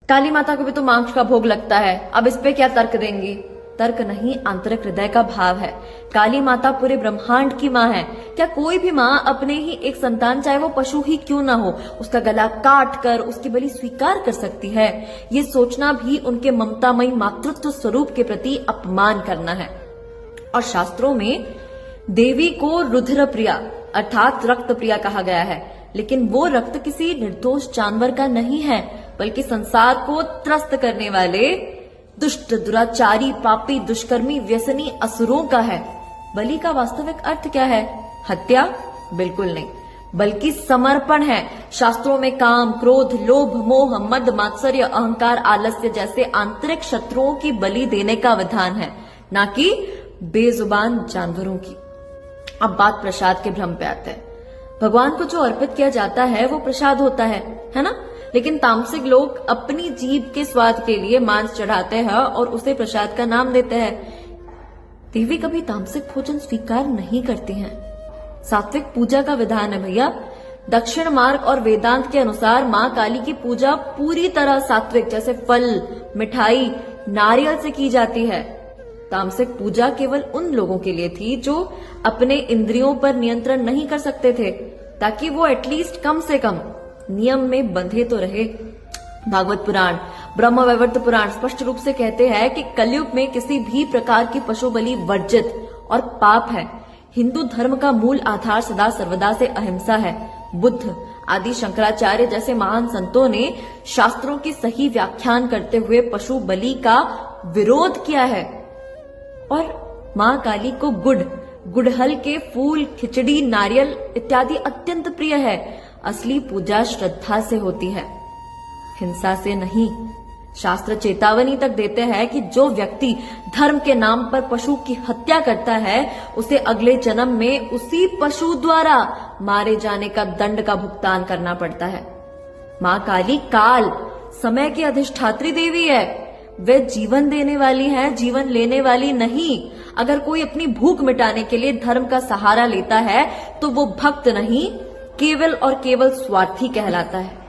काली माता को भी तो मांस का भोग लगता है, अब इस पे क्या तर्क देंगी? तर्क नहीं, आंतरिक हृदय का भाव है। काली माता पूरे ब्रह्मांड की माँ है। क्या कोई भी माँ अपने ही एक संतान, चाहे वो पशु ही क्यों ना हो, उसका गला काट कर उसकी बलि स्वीकार कर सकती है? ये सोचना भी उनके ममतामयी मातृत्व स्वरूप के प्रति अपमान करना है। और शास्त्रों में देवी को रुद्र प्रिया अर्थात रक्त प्रिया कहा गया है, लेकिन वो रक्त किसी निर्दोष जानवर का नहीं है, बल्कि संसार को त्रस्त करने वाले दुष्ट, दुराचारी, पापी, दुष्कर्मी, व्यसनी असुरों का है। बलि का वास्तविक अर्थ क्या है? हत्या? बिल्कुल नहीं, बल्कि समर्पण है। शास्त्रों में काम, क्रोध, लोभ, मोह, मद, मात्सर्य, अहंकार, आलस्य जैसे आंतरिक शत्रुओं की बलि देने का विधान है, ना कि बेजुबान जानवरों की। अब बात प्रसाद के भ्रम पे आते हैं। भगवान को जो अर्पित किया जाता है वो प्रसाद होता है ना? लेकिन तामसिक लोग अपनी जीभ के स्वाद के लिए मांस चढ़ाते हैं और उसे प्रसाद का नाम देते हैं। देवी कभी तामसिक भोजन स्वीकार नहीं करती हैं। सात्विक पूजा का विधान है भैया। दक्षिण मार्ग और वेदांत के अनुसार माँ काली की पूजा पूरी तरह सात्विक, जैसे फल, मिठाई, नारियल से की जाती है। तामसिक पूजा केवल उन लोगों के लिए थी जो अपने इंद्रियों पर नियंत्रण नहीं कर सकते थे, ताकि वो एटलीस्ट कम से कम नियम में बंधे तो रहे। भागवत पुराण, ब्रह्म वैवर्त पुराण स्पष्ट रूप से कहते हैं कि कलयुग में किसी भी प्रकार की पशु बलि वर्जित और पाप है। हिंदू धर्म का मूल आधार सदा सर्वदा से अहिंसा है। बुद्ध आदि शंकराचार्य जैसे महान संतों ने शास्त्रों की सही व्याख्यान करते हुए पशु बलि का विरोध किया है। और माँ काली को गुड़हल के फूल, खिचड़ी, नारियल इत्यादि अत्यंत प्रिय है। असली पूजा श्रद्धा से होती है, हिंसा से नहीं। शास्त्र चेतावनी तक देते हैं कि जो व्यक्ति धर्म के नाम पर पशु की हत्या करता है उसे अगले जन्म में उसी पशु द्वारा मारे जाने का दंड का भुगतान करना पड़ता है। माँ काली काल, समय की अधिष्ठात्री देवी है। वे जीवन देने वाली है, जीवन लेने वाली नहीं। अगर कोई अपनी भूख मिटाने के लिए धर्म का सहारा लेता है तो वो भक्त नहीं, केवल और केवल स्वार्थी कहलाता है।